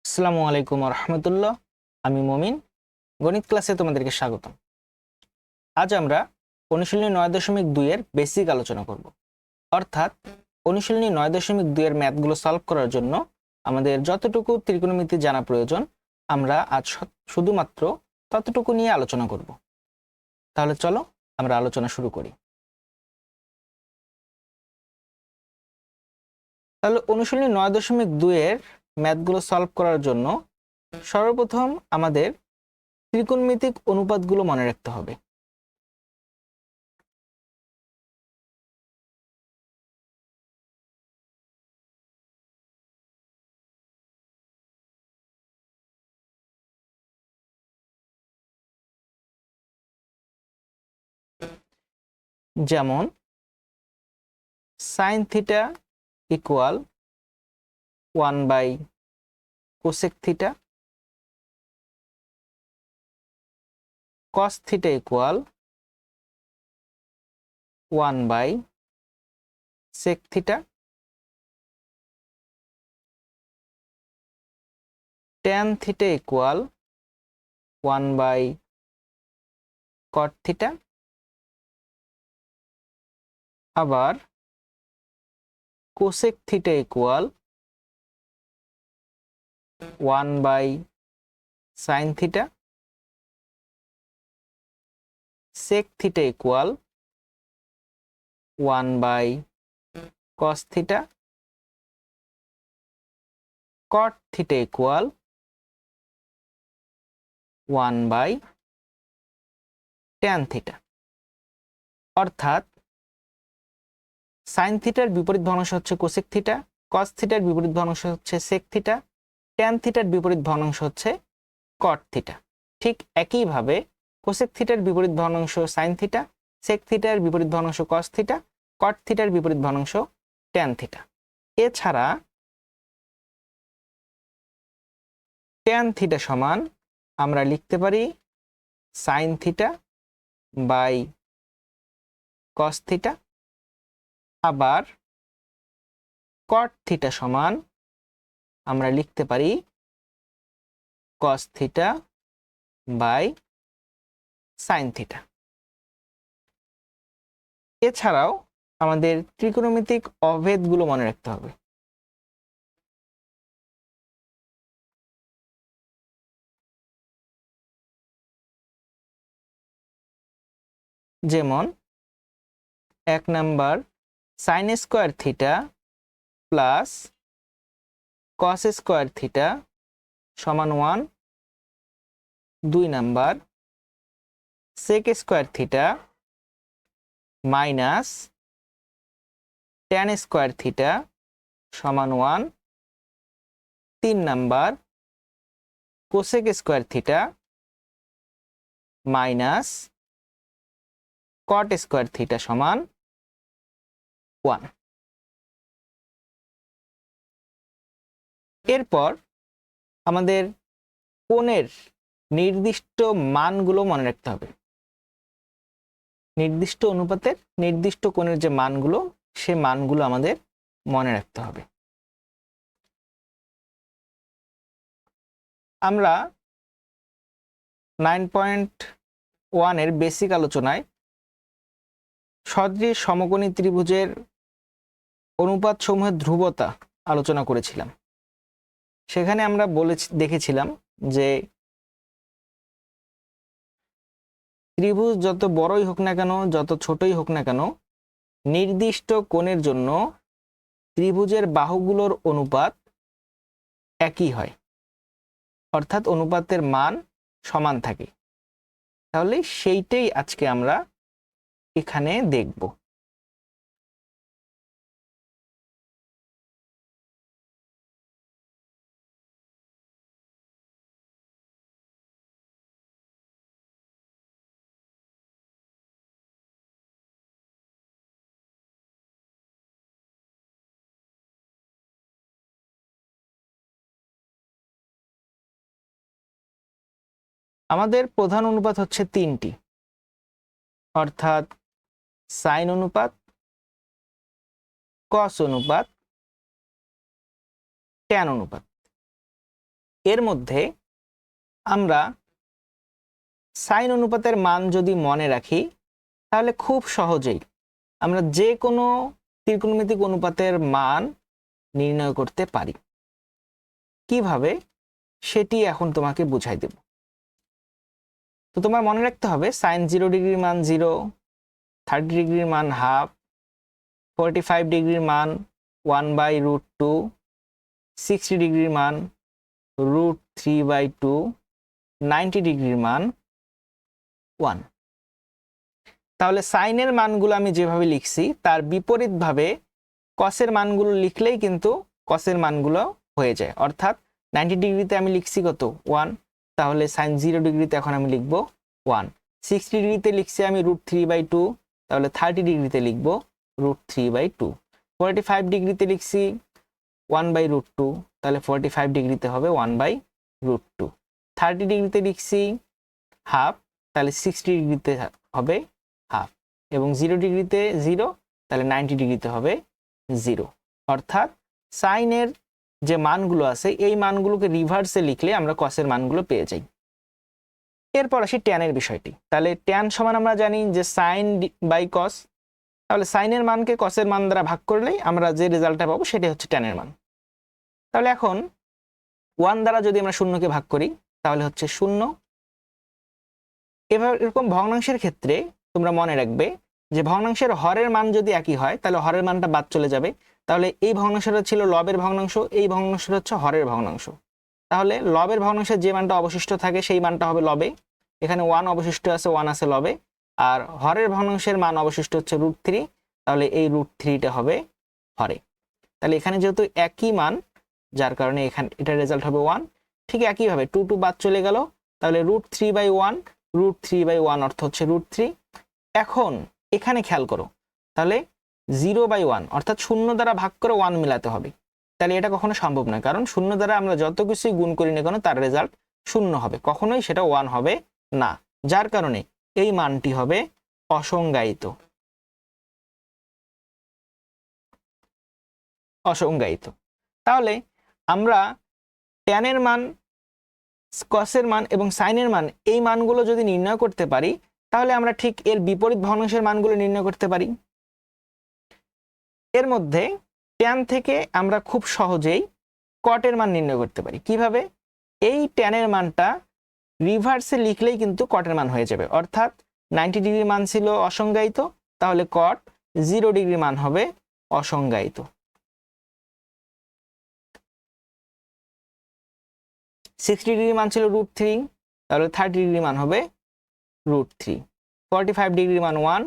আসসালামু আলাইকুম রহমতুল্লাহ। আমি মমিন, গণিত ক্লাসে তোমাদেরকে স্বাগতম। আজ আমরা অনুশীলনী 9.2 এর বেসিক আলোচনা করব। অর্থাৎ অনুশীলনী 9.2 এর ম্যাথগুলো সলভ করার জন্য আমাদের যতটুকু ত্রিকোণমিতি জানা প্রয়োজন আমরা আজ শুধুমাত্র ততটুকু নিয়ে আলোচনা করব। তাহলে চলো আমরা আলোচনা শুরু করি। তাহলে অনুশীলনী 9.2 এর ম্যাথগুলো সলভ করার জন্য সর্বপ্রথম আমাদের ত্রিকোণমিতিক অনুপাতগুলো মনে রাখতে হবে। যেমন সাইন থিটা ইকুয়াল 1/কোসেক থিটা, কস থিটা ইকুয়াল 1/সেক থিটা, ট্যান থিটা ইকুয়াল 1/কট থিটা। আবার কোসেক থিটা ইকুয়াল 1/সাইন থিটা, সেক থিটা ইকুয়াল 1/কস থিটা, কট থিটা ইকুয়াল 1/ট্যান থিটা। অর্থাৎ সাইন থিটার বিপরীত ভগ্নাংশ হচ্ছে কোসেক থিটা, কস থিটার বিপরীত ভগ্নাংশ হচ্ছে সেক থিটা, ট্যান থিটার বিপরীত ভগ্নাংশ হচ্ছে কট থিটা। ঠিক একইভাবে কোসেক থিটার বিপরীত ভগ্নাংশ সাইন থিটা, সেক থিটার বিপরীত ভগ্নাংশ কস থিটা, কট থিটার বিপরীত ভগ্নাংশ ট্যান থিটা। এছাড়া ট্যান থিটা সমান আমরা লিখতে পারি sine theta by cos theta. আবার কট থিটা সমান আমরা লিখতে পারি cos theta by sine theta. এছাড়াও আমাদের ত্রিকোণমিতিক অভেদগুলো মনে রাখতে হবে। যেমন 1 number sine square theta plus cos square theta সমান 1। 2 number sec square theta minus tan square theta সমান 1। 3 number cosec square theta minus cot square theta সমান 1। এরপর আমাদের কোণের নির্দিষ্ট মানগুলো মনে রাখতে হবে। নির্দিষ্ট অনুপাতের নির্দিষ্ট কোণের যে মানগুলো, সে মানগুলো আমাদের মনে রাখতে হবে। আমরা 9.1 এর বেসিক আলোচনায় সদৃশ সমকোণী ত্রিভুজের অনুপাত সমূহের ধ্রুবতা আলোচনা করেছিলাম। সেখানে আমরা দেখেছিলাম যে ত্রিভুজ যত বড়ই হোক না কেন, যত ছোটই হোক না কেন, নির্দিষ্ট কোণের জন্য ত্রিভুজের বাহুগুলোর অনুপাত একই হয়, অর্থাৎ অনুপাতের মান সমান থাকে। তাহলে সেইটাই আজকে আমরা এখানে দেখব। আমাদের প্রধান অনুপাত হচ্ছে 3টি, অর্থাৎ সাইন অনুপাত, কস অনুপাত, ট্যান অনুপাত। এর মধ্যে আমরা সাইন অনুপাতের মান যদি মনে রাখি তাহলে খুব সহজেই আমরা যে কোনো ত্রিকোণমিতিক অনুপাতের মান নির্ণয় করতে পারি। কিভাবে সেটি এখন তোমাকে বুঝাই দেব। তো তোমার মনে রাখতে হবে সাইন 0 ডিগ্রির মান 0, 30 ডিগ্রির মান হাফ, 45 ডিগ্রির মান 1/√2, 60 ডিগ্রির মান √3/2, 90 ডিগ্রির মান 1। তাহলে সাইনের মানগুলো আমি যেভাবে লিখছি তার বিপরীতভাবে কসের মানগুলো লিখলেই কিন্তু কসের মানগুলো হয়ে যায়। অর্থাৎ 90 ডিগ্রিতে আমি লিখছি কত 1, তাহলে সাইন 0 ডিগ্রিতে এখন আমি লিখব 1। 60 ডিগ্রিতে লিখছি আমি √3/2, তাহলে 30 ডিগ্রিতে লিখব √3/2। 45 ডিগ্রিতে লিখছি 1/√2, তাহলে 45 ডিগ্রিতে হবে 1/√2। 30 ডিগ্রিতে লিখছি হাফ, তাহলে 60 ডিগ্রিতে হবে হাফ, এবং 0 ডিগ্রিতে 0, তাহলে 90 ডিগ্রিতে হবে 0। অর্থাৎ সাইনের যে মানগুলো আছে এই মানগুলোকে রিভার্সে লিখলে আমরা কসের মানগুলো পেয়ে যাই। এরপর আসি ট্যানের বিষয়টি। তাহলে ট্যান সমান আমরা জানি যে সাইন বাই কস, তাহলে সাইনের মানকে কসের মান দ্বারা ভাগ করলেই আমরা যে রেজাল্টটা পাবো সেটাই হচ্ছে ট্যানের মান। তাহলে এখন 1 দ্বারা যদি আমরা শূন্যকে ভাগ করি তাহলে হচ্ছে 0। এবার এরকম ভগ্নাংশের ক্ষেত্রে তোমরা মনে রাখবে যে ভগ্নাংশের হরের মান যদি একই হয় তাহলে হরের মানটা বাদ চলে যাবে। তাহলে এই ভগ্নাংশটা ছিল লবের ভগ্নাংশ, এই ভগ্নাংশটা হচ্ছে হরের ভগ্নাংশ। তাহলে লবের ভগ্নাংশের যে মানটা অবশিষ্ট থাকে সেই মানটা হবে লবে, এখানে 1 অবশিষ্ট আছে, 1 আছে লবে। আর হরের ভগ্নাংশের মান অবশিষ্ট হচ্ছে √3, তাহলে এই √3টা হবে হরে। তাহলে এখানে যেহেতু একই মান যার কারণে এখানে এটার রেজাল্ট হবে 1। ঠিক একইভাবে 2 বাদ চলে গেল, তাহলে √3/1, √3/1 অর্থ হচ্ছে √3। এখন এখানে খেয়াল করো, তাহলে 0/1 অর্থাৎ 0 দ্বারা ভাগ করে 1 মিলাতে হবে। তাহলে এটা কখনো সম্ভব নয়, কারণ 0 দ্বারা আমরা যত কিছুই গুণ করি না কেন তার রেজাল্ট 0 হবে, কখনোই সেটা 1 হবে না। যার কারণে এই মানটি হবে অসংজ্ঞায়িত। অসংজ্ঞায়িত। তাহলে আমরা ট্যানের মান, কসের মান এবং সাইনের মান এই মানগুলো যদি নির্ণয় করতে পারি তাহলে আমরা ঠিক এর বিপরীত ভগ্নাংশের মানগুলো নির্ণয় করতে পারি। এর মধ্যে ট্যান থেকে আমরা খুব সহজেই কটের মান নির্ণয় করতে পারি। কিভাবে? এই ট্যানের মানটা রিভার্সে লিখলেই কিন্তু কটের মান হয়ে যাবে। অর্থাৎ 90 ডিগ্রির মান ছিল অসংজ্ঞায়িত, তাহলে কট 0 ডিগ্রির মান হবে অসংজ্ঞায়িত। 60 ডিগ্রির মান ছিল √3, তাহলে 30 ডিগ্রির মান হবে √3। 45 ডিগ্রির মান 1,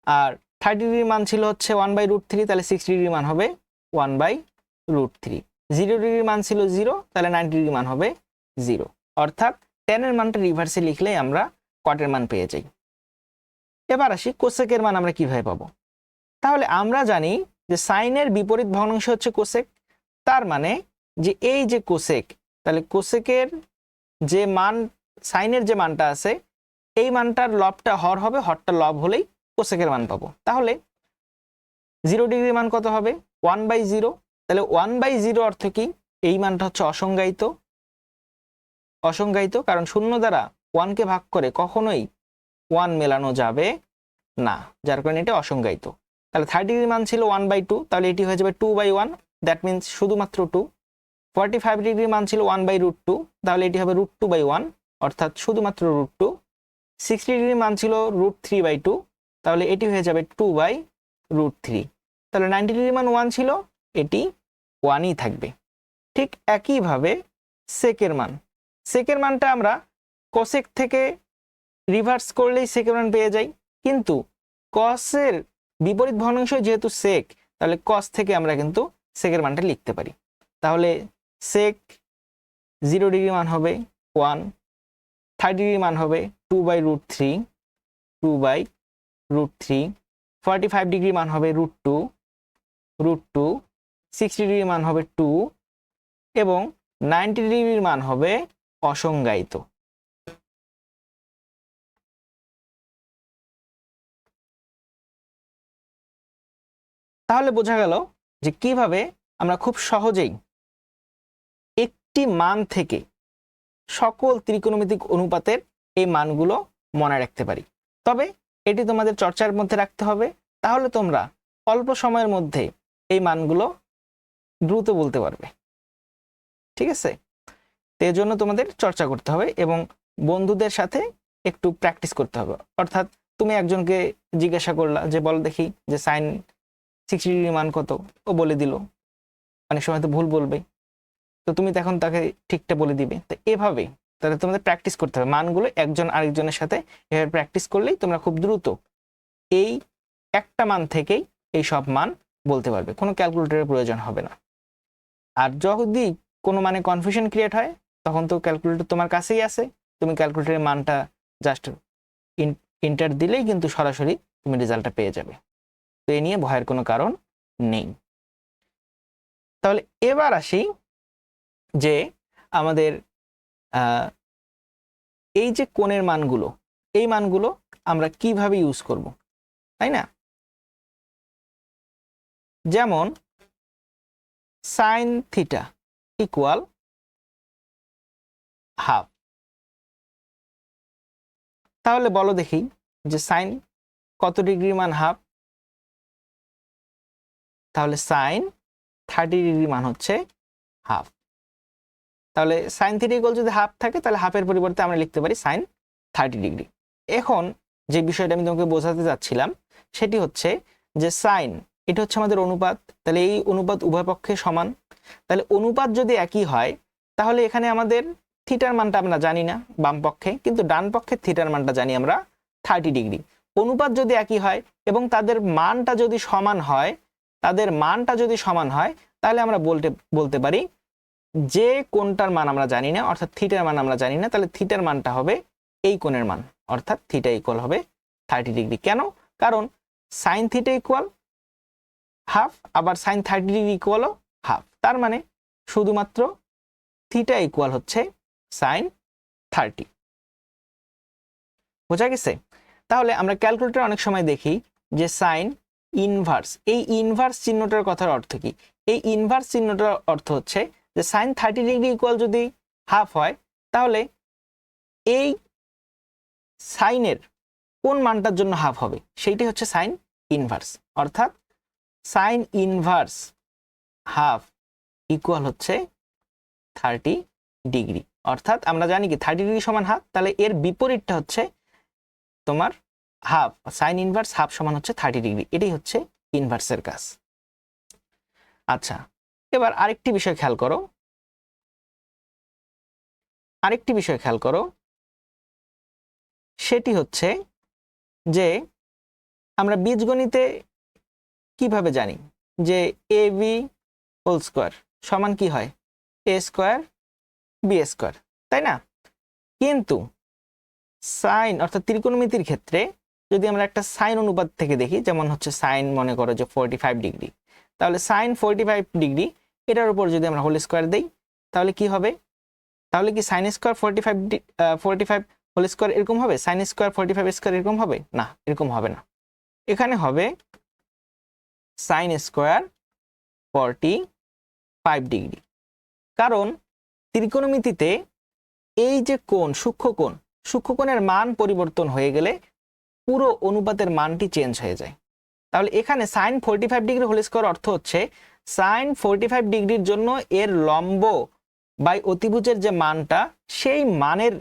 আর 30 ডিগ্রির মান ছিল হচ্ছে 1/√3, তাহলে 60 ডিগ্রির মান হবে 1/√3। 0 ডিগ্রির মান ছিল 0, তাহলে 90 ডিগ্রির মান হবে 0। অর্থাৎ ট্যানের মানটা রিভার্সে লিখলেই আমরা কটের মান পেয়ে যাই। এবার আসি কোসেকের মান আমরা কিভাবে পাবো। তাহলে আমরা জানি যে সাইনের বিপরীত ভগ্নাংশ হচ্ছে কোসেক, তার মানে যে এই যে কোসেক, তাহলে কোসেকের যে মান, সাইনের যে মানটা আছে এই মানটার লবটা হর হবে, হরটা লব হলেই কোসেকের মান পাবো। তাহলে 0 ডিগ্রির মান কত হবে 1/0, তাহলে 1/0 অর্থ কি? এই মানটা হচ্ছে অসংজ্ঞায়িত। অসংজ্ঞায়িত কারণ 0 দ্বারা 1কে ভাগ করে কখনোই 1 মেলানো যাবে না, যার কারণে এটা অসংজ্ঞায়িত। তাহলে 30 ডিগ্রির মান ছিল 1/2, তাহলে এটি হয়ে যাবে 2/1, দ্যাট মিনস শুধুমাত্র 2। 45 ডিগ্রির মান ছিল 1/√2, তাহলে এটি হবে √2/1, অর্থাৎ শুধুমাত্র √2। 60 ডিগ্রির মান ছিল √3/2, তাহলে এটি হয়ে যাবে 2/√3। তাহলে 90 ডিগ্রির মান 1 ছিল, এটি 1ই থাকবে। ঠিক একইভাবে সেকের মান, সেকের মানটা আমরা কোসেক থেকে রিভার্স করলেই সেকের মান পেয়ে যাই, কিন্তু কসের বিপরীত ভগ্নাংশ যেহেতু সেক, তাহলে কস থেকে আমরা কিন্তু সেকের মানটা লিখতে পারি। তাহলে সেক 0 ডিগ্রি মান হবে 1, 30 ডিগ্রি মান হবে 2/√3, 2/√3, 45 ডিগ্রি মান হবে √2, 60 ডিগ্রি মান হবে 2, এবং 90 ডিগ্রির মান হবে অসংজ্ঞায়িত। তাহলে বোঝা গেল যে কিভাবে আমরা খুব সহজেই একটি মান থেকে সকল ত্রিকোণমিতিক অনুপাতের এই মানগুলো মনে রাখতে পারি। তবে এটি তোমাদের চর্চার মধ্যে রাখতে হবে, তাহলে তোমরা অল্প সময়ের মধ্যে এই মানগুলো দ্রুত বলতে পারবে। ঠিক আছে, তো এর জন্য তোমাদের চর্চা করতে হবে এবং বন্ধুদের সাথে একটু প্র্যাকটিস করতে হবে। অর্থাৎ তুমি একজনকে জিজ্ঞাসা করলা যে বল দেখি যে সাইন 60 ডিগ্রি মান কত, ও বলে দিল, অনেক সময় তো ভুল বলবে, তো তুমি তখন তাকে ঠিকটা বলে দিবে। তো এভাবে তাহলে তোমাদের প্র্যাকটিস করতে হবে মানগুলো একজন আরেকজনের সাথে, এভাবে প্র্যাকটিস করলেই তোমরা খুব দ্রুত এই একটা মান থেকেই এই সব মান বলতে পারবে, কোনো ক্যালকুলেটরের প্রয়োজন হবে না। আর যদি কোনো মানে কনফিউশন ক্রিয়েট হয় তখন তো ক্যালকুলেটর তোমার কাছেই আছে, তুমি ক্যালকুলেটরের মানটা জাস্ট ইন্টার দিলেই কিন্তু সরাসরি তুমি রেজাল্টটা পেয়ে যাবে। তো এ নিয়ে ভয়ের কোনো কারণ নেই। তাহলে এবার আসি যে আমাদের এই যে কোণের মানগুলো, এই মানগুলো আমরা কিভাবে ইউজ করব, তাই না? যেমন সাইন থিটা ইকুয়াল হাফ। তাহলে বলো দেখি যে সাইন কত ডিগ্রি মান হাফ? তাহলে সাইন 30 ডিগ্রি মান হচ্ছে হাফ। তাহলে সাইন থিটা ইকুয়াল যদি হাফ থাকে তাহলে হাফের পরিবর্তে আমরা লিখতে পারি সাইন 30 ডিগ্রি। এখন যে বিষয়টা আমি তোমাকে বোঝাতে যাচ্ছিলাম সেটি হচ্ছে যে সাইন এটা হচ্ছে আমাদের অনুপাত, তাহলে এই অনুপাত উভয় পক্ষে সমান। তাহলে অনুপাত যদি একই হয় তাহলে এখানে আমাদের থিটার মানটা আমরা জানি না বাম পক্ষে, কিন্তু ডান পক্ষে থিটার মানটা জানি আমরা 30 ডিগ্রি। অনুপাত যদি একই হয় এবং তাদের মানটা যদি সমান হয়, তাহলে আমরা বলতে পারি যে কোণটার মান আমরা জানি না, অর্থাৎ থিটার মান আমরা জানি না, তাহলে থিটার মানটা হবে এই কোণের মান, অর্থাৎ থিটা ইকুয়াল হবে 30 ডিগ্রি। কেন? কারণ সাইন থিটা ইকুয়াল হাফ, আবার সাইন 30 ডিগ্রি ইকুয়ালও হাফ, তার মানে শুধুমাত্র থিটা ইকুয়াল হচ্ছে সাইন 30। বোঝা গেছে? তাহলে আমরা ক্যালকুলেটরে অনেক সময় দেখি যে সাইন ইনভার্স, এই ইনভার্স চিহ্নটার কথার অর্থ কি? এই ইনভার্স চিহ্নটার অর্থ হচ্ছে যে সাইন 30 ডিগ্রি ইকুয়াল যদি হাফ হয় তাহলে এই সাইনের কোন মানটার জন্য হাফ হবে সেইটি হচ্ছে সাইন ইনভার্স, অর্থাৎ সাইন ইনভার্স হাফ ইকুয়াল হচ্ছে 30 ডিগ্রি। অর্থাৎ আমরা জানি কি 30 ডিগ্রি সমান হাফ, তাহলে এর বিপরীতটা হচ্ছে তোমার হাফ, সাইন ইনভার্স হাফ সমান হচ্ছে 30 ডিগ্রি। এটাই হচ্ছে ইনভার্সের কাজ। আচ্ছা, এবার আরেকটি বিষয় খেয়াল করো, সেটি হচ্ছে যে আমরা বীজগণিতে কিভাবে জানি যে এ বি হোল স্কোয়ার সমান কি হয়? এ স্কোয়ার বি স্কোয়ার, তাই না? কিন্তু সাইন অর্থাৎ ত্রিকোণমিতির ক্ষেত্রে যদি আমরা একটা সাইন অনুপাত থেকে দেখি, যেমন হচ্ছে সাইন মনে করো যে 45 ডিগ্রি, তাহলে সাইন 45 ডিগ্রি এটার উপর যদি আমরা হোল স্কোয়ার দেই তাহলে কি হবে? তাহলে কি সাইন স্কোয়ার 45 হোল স্কোয়ার এরকম হবে? সাইন স্কোয়ার 45 স্কোয়ার এরকম হবে না, এরকম হবে না। এখানে হবে সাইন স্কোয়ার 45 ডিগ্রি। কারণ ত্রিকোণমিতিতে এই যে কোণ, সূক্ষ্মকোণের মান পরিবর্তন হয়ে গেলে পুরো অনুপাতের মানটি চেঞ্জ হয়ে যায়। তাহলে এখানে সাইন 45 ডিগ্রি হোল স্কোয়ার অর্থ হচ্ছে সাইন 45 ডিগ্রির জন্য এর লম্ব বাই অতিভুজের যে মানটা, সেই মানের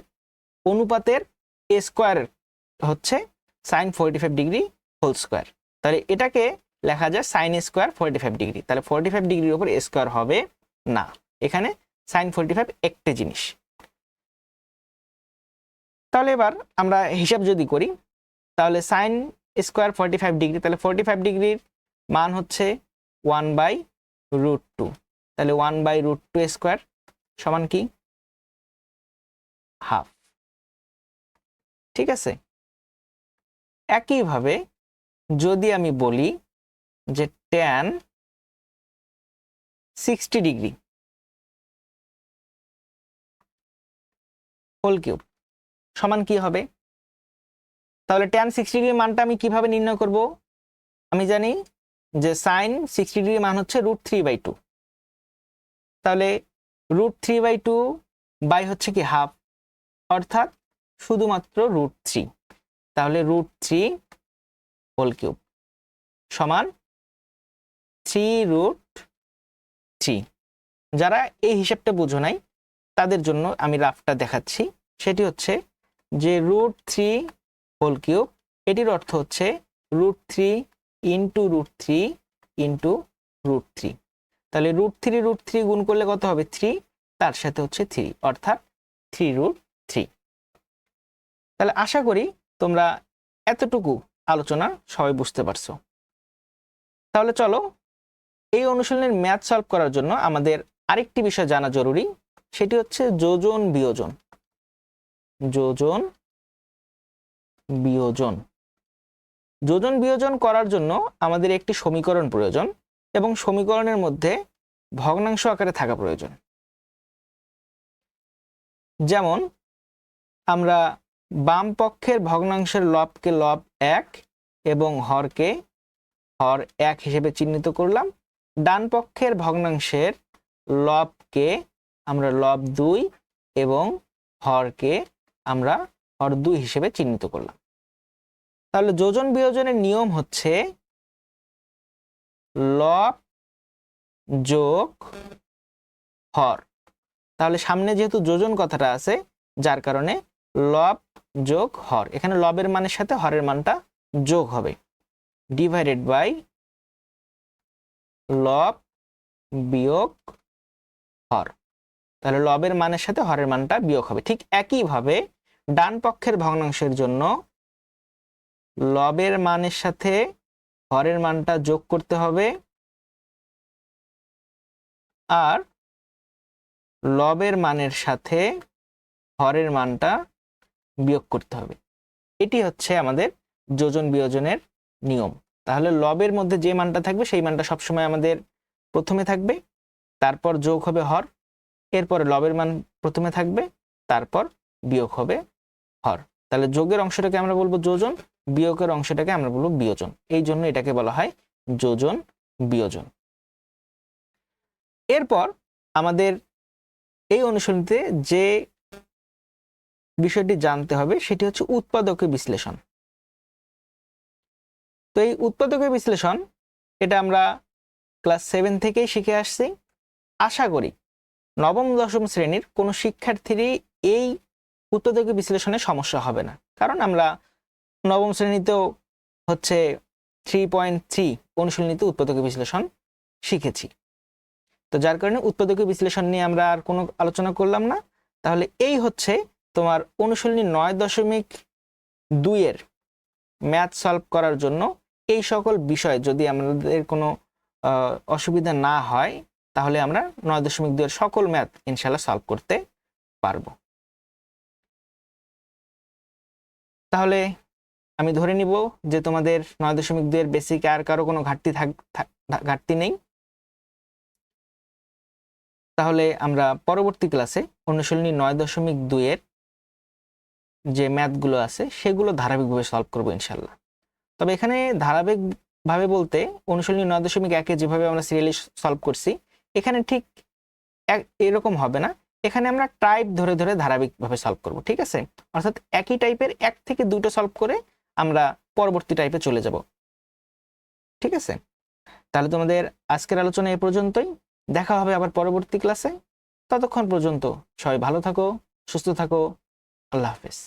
অনুপাতের এ স্কোয়ার হচ্ছে সাইন 45 ডিগ্রি হোল স্কোয়ার। তাহলে এটাকে লেখা যায় সাইন স্কোয়ার 45 ডিগ্রি। তাহলে 45 ডিগ্রির উপর স্কোয়ার হবে না, এখানে সাইন 45 একটি জিনিস। তাহলে এবার আমরা হিসাব যদি করি তাহলে সাইন স্কোয়ার 45 ডিগ্রি, তাহলে 45 ডিগ্রির মান হচ্ছে 1/√2। তাহলে 1/√2 স্কোয়ার সমান কি? হাফ। ঠিক আছে, একইভাবে যদি আমি বলি যে tan 60 ডিগ্রি হোল কিউব সমান কি হবে? তাহলে tan 60 ডিগ্রির মানটা আমি কিভাবে নির্ণয় করব? আমি জানি যে সাইন 60 ডিগ্রির মান হচ্ছে √3/2। তাহলে √3/2 বাই হচ্ছে কি হাফ, অর্থাৎ শুধুমাত্র √3। তাহলে √3 হোল কিউব সমান 3√3। যারা এই হিসাবটা বুঝো নাই তাদের জন্য আমি রাফটা দেখাচ্ছি। সেটি হচ্ছে যে √3 হোল কিউব, এটির অর্থ হচ্ছে √3 ইন্টু √3 ইন্টু √3। তাহলে √3 গুণ করলে কত হবে? 3, তার সাথে হচ্ছে 3, অর্থাৎ 3√3। তাহলে আশা করি তোমরা এতটুকু আলোচনা সবাই বুঝতে পারছো। তাহলে চলো, এই অনুশীলনের ম্যাথ সলভ করার জন্য আমাদের আরেকটি বিষয় জানা জরুরি, সেটি হচ্ছে যোজন বিয়োজন। যোজন বিয়োজন যোজন বিয়োজন করার জন্য আমাদের একটি সমীকরণ প্রয়োজন এবং সমীকরণের মধ্যে ভগ্নাংশ আকারে থাকা প্রয়োজন। যেমন আমরা বাম পক্ষের ভগ্নাংশের লবকে লব 1 এবং হরকে হর 1 হিসেবে চিহ্নিত করলাম। ডান পক্ষের ভগ্নাংশের লবকে আমরা লব 2 এবং হরকে আমরা হর 2 হিসেবে চিহ্নিত করলাম। তাহলে যোজন বিয়োজনের নিয়ম হচ্ছে লব যোগ হর। তাহলে সামনে যেহেতু যোজন কথাটা আছে, যার কারণে লব যোগ হর, এখানে লবের মানের সাথে হরের মানটা যোগ হবে, ডিভাইডেড বাই লব বিয়োগ হর। তাহলে লবের মানের সাথে হরের মানটা বিয়োগ হবে। ঠিক একইভাবে ডান পক্ষের ভগ্নাংশের জন্য লবের মানের সাথে হরের মানটা যোগ করতে হবে আর লবের মানের সাথে হরের মানটা বিয়োগ করতে হবে। এটি হচ্ছে আমাদের যোজন বিয়োজনের নিয়ম। তাহলে লবের মধ্যে যে মানটা থাকবে সেই মানটা সবসময় আমাদের প্রথমে থাকবে, তারপর যোগ হবে হর, এরপরে লবের মান প্রথমে থাকবে, তারপর বিয়োগ হবে হর। তাহলে যোগের অংশটাকে আমরা বলবো যোজন, বিয়োগের অংশটাকে আমরা বলবো বিয়োজন। এই জন্য এটাকে বলা হয় যোজন বিয়োজন। এরপর আমাদের এই অনুশীলনীতে যে বিষয়টি জানতে হবে সেটি হচ্ছে উৎপাদকের বিশ্লেষণ। তো এই উৎপাদকের বিশ্লেষণ এটা আমরা ক্লাস 7 থেকেই শিখে আসছি। আশা করি নবম দশম শ্রেণীর কোনো শিক্ষার্থীরই এই উৎপাদকের বিশ্লেষণে সমস্যা হবে না, কারণ আমরা নবম শ্রেণীতেও হচ্ছে 3.3 অনুশীলনীতে উৎপাদকের বিশ্লেষণ শিখেছি। তো যার কারণে উৎপাদকের বিশ্লেষণ নিয়ে আমরা আর কোনো আলোচনা করলাম না। তাহলে এই হচ্ছে তোমার অনুশীলনী 9.2 এর ম্যাথ সলভ করার জন্য এই সকল বিষয় যদি আমাদের কোনো অসুবিধা না হয়, তাহলে আমরা 9.2 এর সকল ম্যাথ ইনশাআল্লাহ সলভ করতে পারবো। তাহলে আমি ধরে নিব যে তোমাদের 9.2 এর বেসিক আর কারো কোনো ঘাটতি নেই। তাহলে আমরা পরবর্তী ক্লাসে অনুশীলনী 9.2 এর যে ম্যাথগুলো আছে সেগুলো ধারাবাহিকভাবে সলভ করবো ইনশাল্লাহ। তবে এখানে ধারাবাহিকভাবে বলতে অনুশীলনী 9.1 যেভাবে আমরা সিরিয়ালি সলভ করছি, এখানে ঠিক এরকম হবে না। এখানে আমরা টাইপ ধরে ধরে ধারাবাহিকভাবে সলভ করব, ঠিক আছে? অর্থাৎ একই টাইপের 1 থেকে 2টো সলভ করে আমরা পরবর্তী টাইপে চলে যাব, ঠিক আছে? তাহলে তোমাদের আজকের আলোচনা এ পর্যন্তই। দেখা হবে আবার পরবর্তী ক্লাসে। ততক্ষণ পর্যন্ত সবাই ভালো থাকো, সুস্থ থাকো। আল্লাহ হাফেজ।